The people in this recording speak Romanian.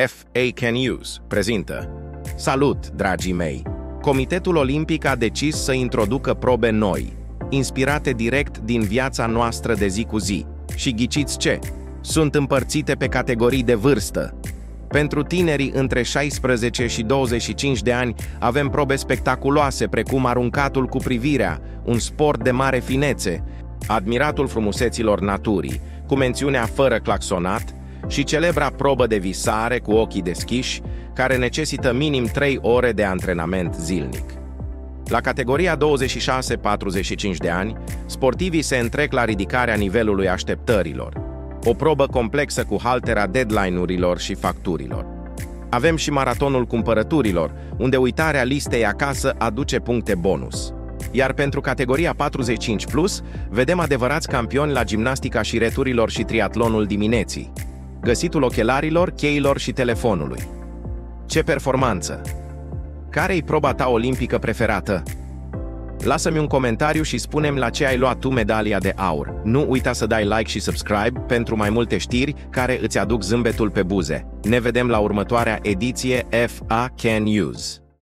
FA Can Use prezintă. Salut, dragii mei! Comitetul Olimpic a decis să introducă probe noi, inspirate direct din viața noastră de zi cu zi. Și ghiciți ce? Sunt împărțite pe categorii de vârstă. Pentru tinerii între 16 și 25 de ani avem probe spectaculoase precum aruncatul cu privirea, un sport de mare finețe, admiratul frumuseților naturii, cu mențiunea fără claxonat, și celebra probă de visare cu ochii deschiși, care necesită minim 3 ore de antrenament zilnic. La categoria 26-45 de ani, sportivii se întrec la ridicarea nivelului așteptărilor, o probă complexă cu haltera deadline-urilor și facturilor. Avem și maratonul cumpărăturilor, unde uitarea listei acasă aduce puncte bonus. Iar pentru categoria 45+, vedem adevărați campioni la gimnastica șireturilor și triatlonul dimineții, găsitul ochelarilor, cheilor și telefonului. Ce performanță! Care-i proba ta olimpică preferată? Lasă-mi un comentariu și spune-mi la ce ai luat tu medalia de aur. Nu uita să dai like și subscribe pentru mai multe știri care îți aduc zâmbetul pe buze. Ne vedem la următoarea ediție FA Can Use.